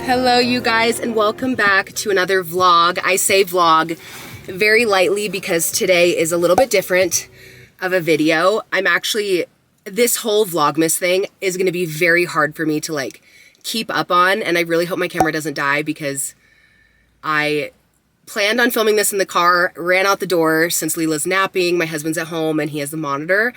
Hello you guys, and welcome back to another vlog. I say vlog very lightly because today is a little bit different of a video. This whole Vlogmas thing is going to be very hard for me to like keep up on, and I really hope my camera doesn't die because I planned on filming this in the car, ran out the door since Leela's napping, my husband's at home and he has the monitor,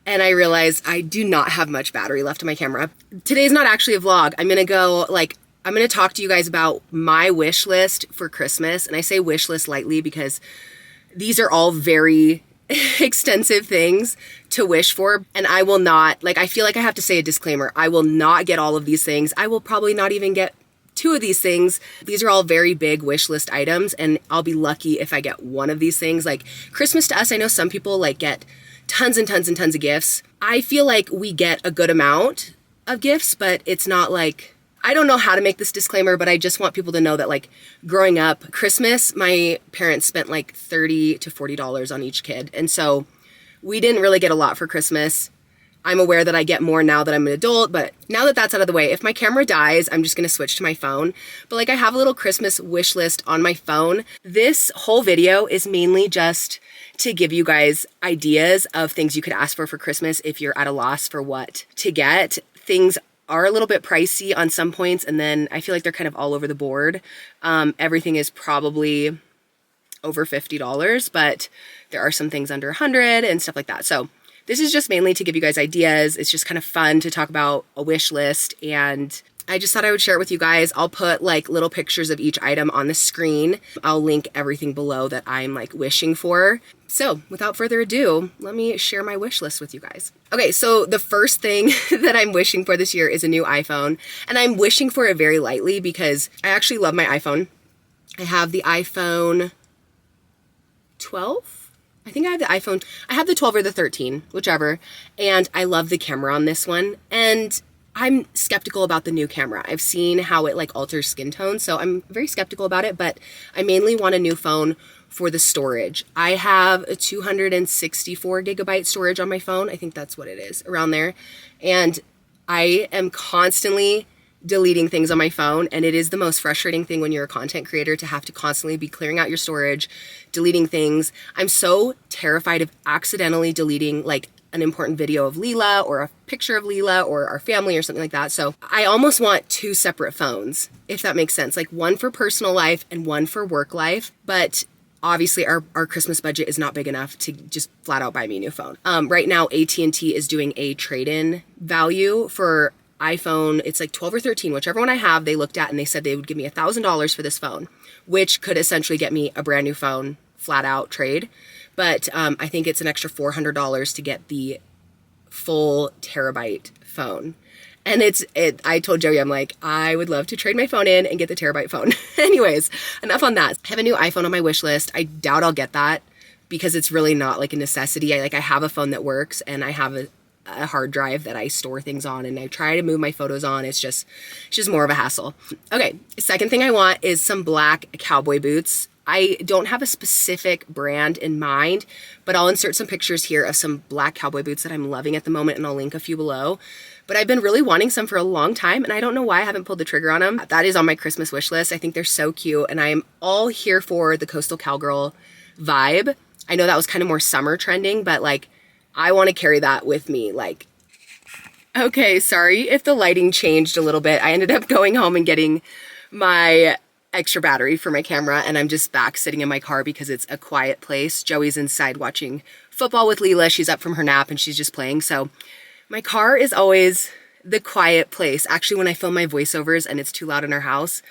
and I realized I do not have much battery left on my camera. Today's not actually a vlog. I'm going to talk to you guys about my wish list for Christmas. And I say wish list lightly because these are all very extensive things to wish for. And I will not, I feel like I have to say a disclaimer. I will not get all of these things. I will probably not even get 2 of these things. These are all very big wish list items, and I'll be lucky if I get 1 of these things. Like Christmas to us, I know some people get tons and tons and tons of gifts. I feel like we get a good amount of gifts, but it's not like, I don't know how to make this disclaimer, but I just want people to know that growing up, Christmas, my parents spent $30 to $40 on each kid. And so we didn't really get a lot for Christmas. I'm aware that I get more now that I'm an adult, but now that that's out of the way, if my camera dies, I'm just going to switch to my phone. But I have a little Christmas wish list on my phone. This whole video is mainly just to give you guys ideas of things you could ask for Christmas if you're at a loss for what to get. Things are a little bit pricey on some points, and then I feel like they're kind of all over the board. Everything is probably over $50, but there are some things under 100 and stuff like that. So this is just mainly to give you guys ideas. It's just kind of fun to talk about a wish list, and I just thought I would share it with you guys. I'll put little pictures of each item on the screen. I'll link everything below that I'm wishing for. So without further ado, let me share my wish list with you guys. Okay, so the first thing that I'm wishing for this year is a new iPhone, and I'm wishing for it very lightly because I actually love my iPhone. I have the iPhone 12. I think I have the 12 or the 13, whichever, and I love the camera on this one, and I'm skeptical about the new camera. I've seen how it alters skin tone, so I'm very skeptical about it, but I mainly want a new phone for the storage. I have a 264 gigabyte storage on my phone. I think that's what it is, around there. And I am constantly deleting things on my phone, and it is the most frustrating thing when you're a content creator to have to constantly be clearing out your storage, deleting things. I'm so terrified of accidentally deleting an important video of Leela or a picture of Leela or our family or something like that. So I almost want 2 separate phones, if that makes sense. One for personal life and one for work life. But obviously our Christmas budget is not big enough to just flat out buy me a new phone. Right now, AT&T is doing a trade-in value for iPhone. It's 12 or 13, whichever one I have, they looked at and they said they would give me $1,000 for this phone, which could essentially get me a brand new phone, flat out trade. But I think it's an extra $400 to get the full terabyte phone. And I told Joey, I'm I would love to trade my phone in and get the terabyte phone. Anyways, enough on that. I have a new iPhone on my wish list. I doubt I'll get that because it's really not a necessity. I have a phone that works, and I have a hard drive that I store things on, and I try to move my photos on. It's just more of a hassle. Okay, second thing I want is some black cowboy boots. I don't have a specific brand in mind, but I'll insert some pictures here of some black cowboy boots that I'm loving at the moment, and I'll link a few below. But I've been really wanting some for a long time, and I don't know why I haven't pulled the trigger on them. That is on my Christmas wish list. I think they're so cute, and I'm all here for the coastal cowgirl vibe. I know that was kind of more summer trending, but I want to carry that with me. Okay, sorry if the lighting changed a little bit. I ended up going home and getting my extra battery for my camera, and I'm just back sitting in my car because it's a quiet place. Joey's inside watching football with Leela. She's up from her nap and she's just playing. So my car is always the quiet place. Actually, when I film my voiceovers and it's too loud in our house,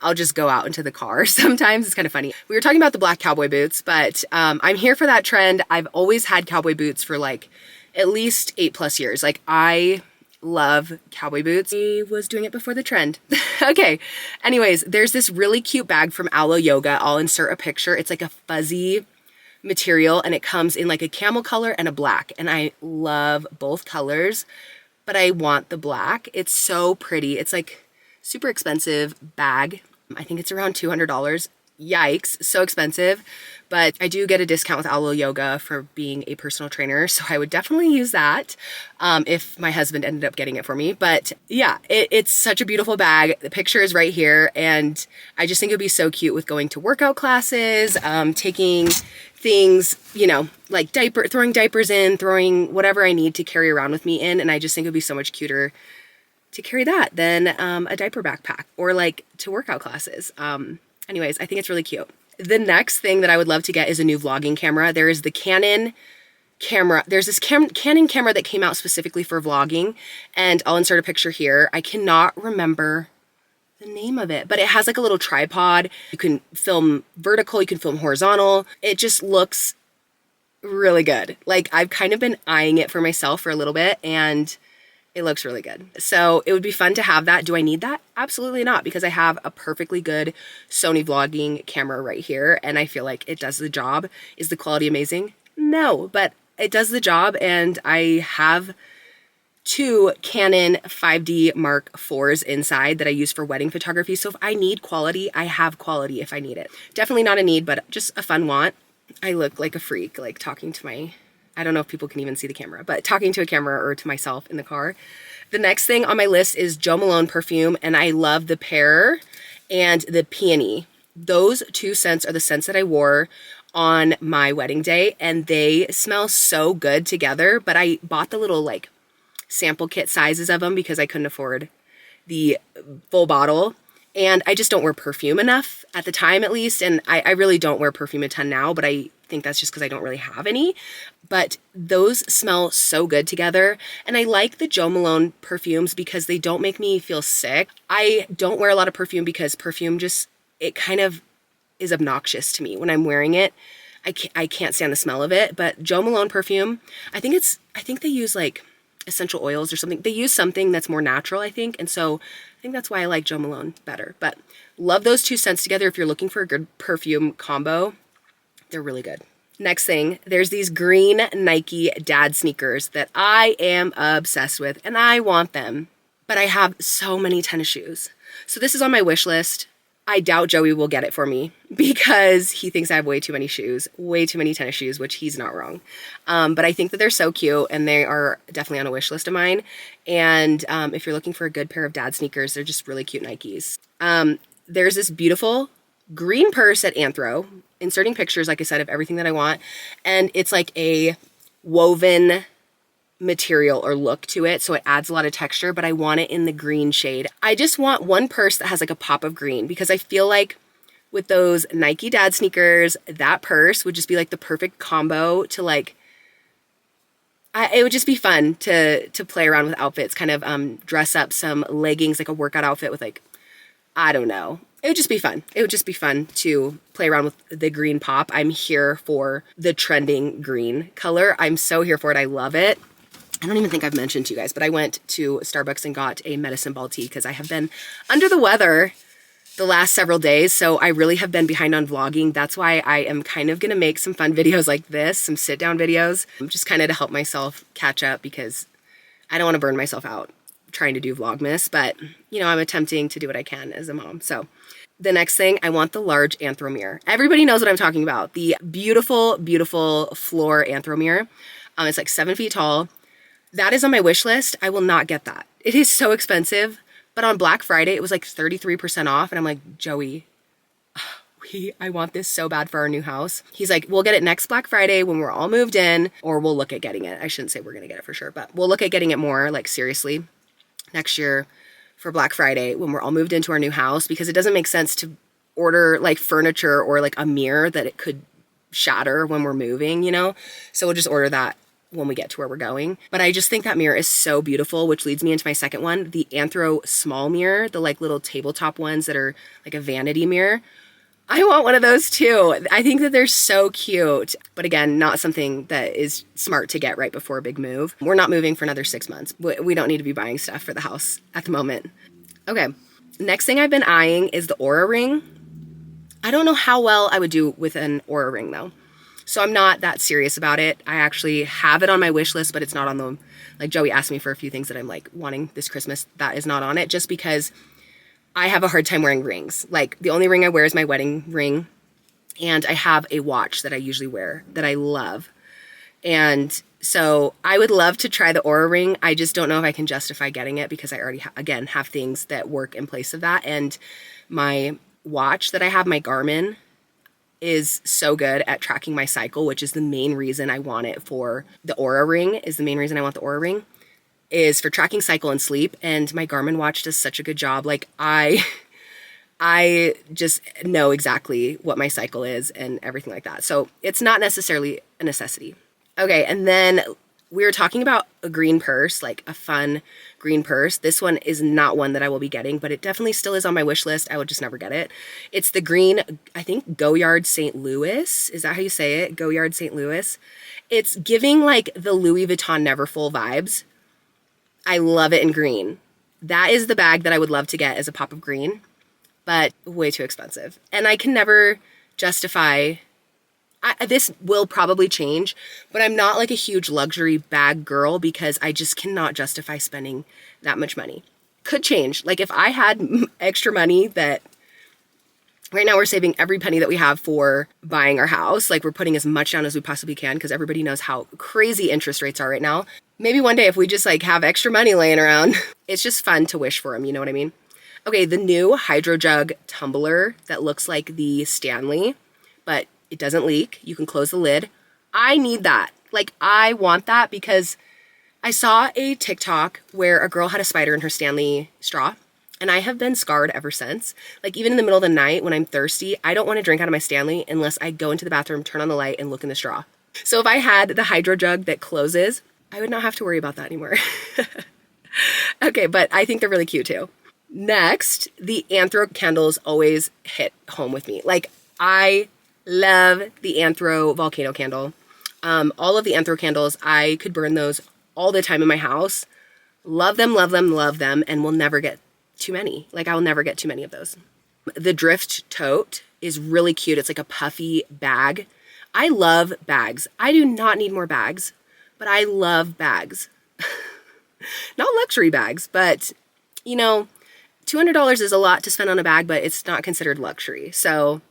I'll just go out into the car. Sometimes it's kind of funny. We were talking about the black cowboy boots, but I'm here for that trend. I've always had cowboy boots for at least 8+ years. I love cowboy boots. I was doing it before the trend. Okay. Anyways, there's this really cute bag from Aloe Yoga. I'll insert a picture. It's a fuzzy material, and it comes in a camel color and a black. And I love both colors, but I want the black. It's so pretty. It's super expensive bag. I think it's around $200. yikes, so expensive. But I do get a discount with Alo Yoga for being a personal trainer, so I would definitely use that if my husband ended up getting it for me. But yeah, it's such a beautiful bag. The picture is right here, and I just think it would be so cute with going to workout classes, taking things, you know, like throwing diapers in, throwing whatever I need to carry around with me in, and I just think it would be so much cuter to carry that than a diaper backpack or like to workout classes. Anyways, I think it's really cute. The next thing that I would love to get is a new vlogging camera. There is the Canon camera. There's this Canon camera that came out specifically for vlogging, and I'll insert a picture here. I cannot remember the name of it, but it has like a little tripod. You can film vertical, you can film horizontal. It just looks really good. Like I've kind of been eyeing it for myself for a little bit, and it looks really good. So it would be fun to have that. Do I need that? Absolutely not, because I have a perfectly good Sony vlogging camera right here, and I feel like it does the job. Is the quality amazing? No, but it does the job, and I have 2 Canon 5D Mark IVs inside that I use for wedding photography. So if I need quality, I have quality if I need it. Definitely not a need, but just a fun want. I look like a freak, like talking to my, I don't know if people can even see the camera, but talking to a camera or to myself in the car. The next thing on my list is Jo Malone perfume, and I love the Pear and the Peony. Those 2 scents are the scents that I wore on my wedding day, and they smell so good together, but I bought the little like sample kit sizes of them because I couldn't afford the full bottle. And I just don't wear perfume enough at the time, at least. And I really don't wear perfume a ton now, but I think that's just because I don't really have any. But those smell so good together. And I like the Jo Malone perfumes because they don't make me feel sick. I don't wear a lot of perfume because perfume just, it kind of is obnoxious to me when I'm wearing it. I can't stand the smell of it. But Jo Malone perfume, I think they use like essential oils or something. They use something that's more natural, I think. And so I think that's why I like Jo Malone better. But love those 2 scents together. If you're looking for a good perfume combo, they're really good. Next thing, there's these green Nike dad sneakers that I am obsessed with, and I want them, but I have so many tennis shoes. So this is on my wish list. I doubt Joey will get it for me because he thinks I have way too many shoes, way too many tennis shoes, which he's not wrong. But I think that they're so cute, and they are definitely on a wish list of mine. And if you're looking for a good pair of dad sneakers, they're just really cute Nikes. There's this beautiful green purse at Anthro, inserting pictures, like I said, of everything that I want. And it's like a woven material or look to it, so it adds a lot of texture, but I want it in the green shade. I just want one purse that has like a pop of green, because I feel like with those Nike dad sneakers, that purse would just be like the perfect combo to like, it would just be fun to play around with outfits, kind of dress up some leggings, like a workout outfit with like, I don't know. It would just be fun. It would just be fun to play around with the green pop. I'm here for the trending green color. I'm so here for it. I love it. I don't even think I've mentioned to you guys, but I went to Starbucks and got a medicine ball tea because I have been under the weather the last several days, so I really have been behind on vlogging. That's why I am kind of going to make some fun videos like this, some sit-down videos, just kind of to help myself catch up because I don't want to burn myself out trying to do Vlogmas, but, you know, I'm attempting to do what I can as a mom. So the next thing, I want the large anthro mirror. Everybody knows what I'm talking about. The beautiful, beautiful floor anthro mirror. It's like 7 feet tall. That is on my wish list. I will not get that. It is so expensive. But on Black Friday, it was like 33% off. And I'm like, Joey, I want this so bad for our new house. He's like, we'll get it next Black Friday when we're all moved in, or we'll look at getting it. I shouldn't say we're going to get it for sure, but we'll look at getting it more, like seriously, next year for Black Friday when we're all moved into our new house, because it doesn't make sense to order like furniture or like a mirror that it could shatter when we're moving, you know? So we'll just order that when we get to where we're going. But I just think that mirror is so beautiful, which leads me into my second one, the Anthro small mirror, the like little tabletop ones that are like a vanity mirror. I want one of those too. I think that they're so cute, but again, not something that is smart to get right before a big move. We're not moving for another 6 months. We don't need to be buying stuff for the house at the moment. Okay, next thing I've been eyeing is the Aura ring. I don't know how well I would do with an Aura ring though. So I'm not that serious about it. I actually have it on my wish list, but it's not on the, like Joey asked me for a few things that I'm like wanting this Christmas. That is not on it just because I have a hard time wearing rings. Like the only ring I wear is my wedding ring. And I have a watch that I usually wear that I love. And so I would love to try the Oura ring. I just don't know if I can justify getting it because I already, again, have things that work in place of that. And my watch that I have, my Garmin, is so good at tracking my cycle, which is the main reason I want it for the Oura ring, is the main reason I want the Oura ring, is for tracking cycle and sleep. And my Garmin watch does such a good job. Like I just know exactly what my cycle is and everything like that. So it's not necessarily a necessity. Okay, and then we were talking about a green purse, like a fun green purse. This one is not one that I will be getting, but it definitely still is on my wish list. I would just never get it. It's the green, I think, Goyard St. Louis. Is that how you say it? Goyard St. Louis. It's giving like the Louis Vuitton Neverfull vibes. I love it in green. That is the bag that I would love to get as a pop of green, but way too expensive. And I can never justify... this will probably change, but I'm not like a huge luxury bag girl because I just cannot justify spending that much money. Could change. Like if I had extra money that right now we're saving every penny that we have for buying our house. Like we're putting as much down as we possibly can because everybody knows how crazy interest rates are right now. Maybe one day if we just like have extra money laying around, it's just fun to wish for them. You know what I mean? Okay, the new Hydro Jug tumbler that looks like the Stanley, but it doesn't leak. You can close the lid. I need that. Like, I want that because I saw a TikTok where a girl had a spider in her Stanley straw, and I have been scarred ever since. Like, even in the middle of the night when I'm thirsty, I don't want to drink out of my Stanley unless I go into the bathroom, turn on the light, and look in the straw. So if I had the Hydro Jug that closes, I would not have to worry about that anymore. Okay, but I think they're really cute too. Next, the Anthro candles always hit home with me. Like, I love the Anthro volcano candle. All of the Anthro candles, I could burn those all the time in my house. Love them, love them, love them, and will never get too many. Like, I will never get too many of those. The Drift Tote is really cute. It's like a puffy bag. I love bags. I do not need more bags, but I love bags. Not luxury bags, but, you know, $200 is a lot to spend on a bag, but it's not considered luxury. So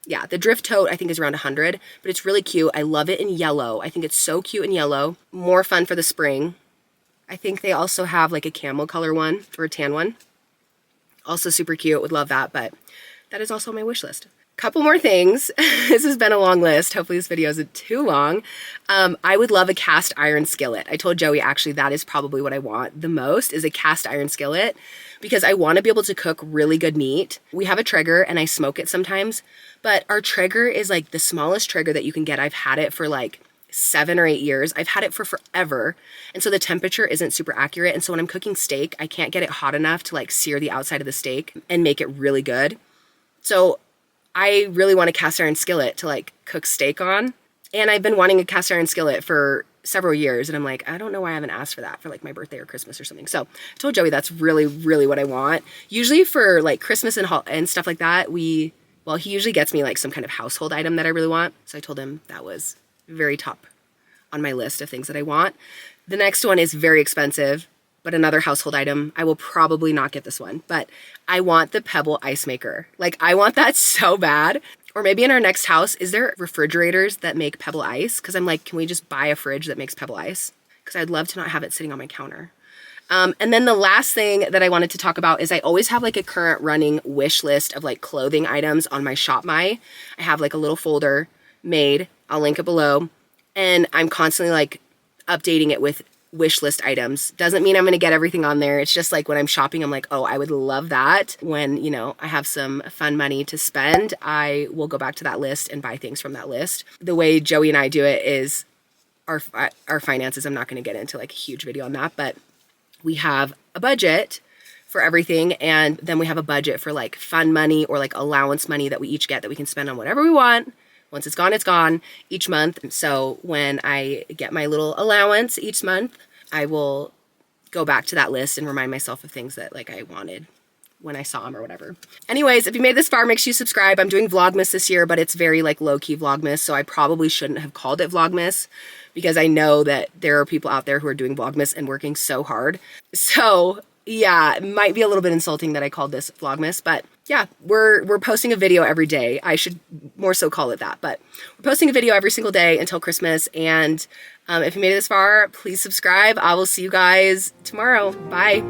yeah, the Drift Tote I think is around 100, but it's really cute. I love it in yellow. I think it's so cute in yellow. More fun for the spring. I think they also have like a camel color one or a tan one. Also super cute. Would love that, but that is also on my wish list. Couple more things. This has been a long list. Hopefully this video isn't too long. I would love a cast iron skillet. I told Joey actually that is probably what I want the most is a cast iron skillet because I want to be able to cook really good meat. We have a Traeger and I smoke it sometimes, but our Traeger is like the smallest Traeger that you can get. I've had it for like 7 or 8 years. I've had it for forever. And so the temperature isn't super accurate. And so when I'm cooking steak, I can't get it hot enough to like sear the outside of the steak and make it really good. So I really want a cast iron skillet to like cook steak on. And I've been wanting a cast iron skillet for several years. And I'm like, I don't know why I haven't asked for that for like my birthday or Christmas or something. So I told Joey that's really, really what I want. Usually for like Christmas and stuff like that, he usually gets me like some kind of household item that I really want. So I told him that was very top on my list of things that I want. The next one is very expensive, but another household item. I will probably not get this one, but I want the Pebble ice maker. Like I want that so bad. Or maybe in our next house, is there refrigerators that make Pebble ice? Because I'm like, can we just buy a fridge that makes Pebble ice? Because I'd love to not have it sitting on my counter. And then the last thing that I wanted to talk about is I always have like a current running wish list of like clothing items on my ShopMy. I have like a little folder made. I'll link it below. And I'm constantly like updating it with wish list items. Doesn't mean I'm going to get everything on there. It's just like when I'm shopping, I'm like, oh, I would love that. When, you know, I have some fun money to spend, I will go back to that list and buy things from that list. The way Joey and I do it is our finances. I'm not going to get into like a huge video on that, but we have a budget for everything. And then we have a budget for like fun money or like allowance money that we each get that we can spend on whatever we want. Once it's gone each month. So when I get my little allowance each month, I will go back to that list and remind myself of things that like I wanted when I saw them or whatever. Anyways, if you made this far, make sure you subscribe. I'm doing Vlogmas this year, but it's very like low-key Vlogmas. So I probably shouldn't have called it Vlogmas because I know that there are people out there who are doing Vlogmas and working so hard. So yeah, it might be a little bit insulting that I called this Vlogmas, but yeah, we're posting a video every day. I should more so call it that, but we're posting a video every single day until Christmas. And if you made it this far, please subscribe. I will see you guys tomorrow. Bye.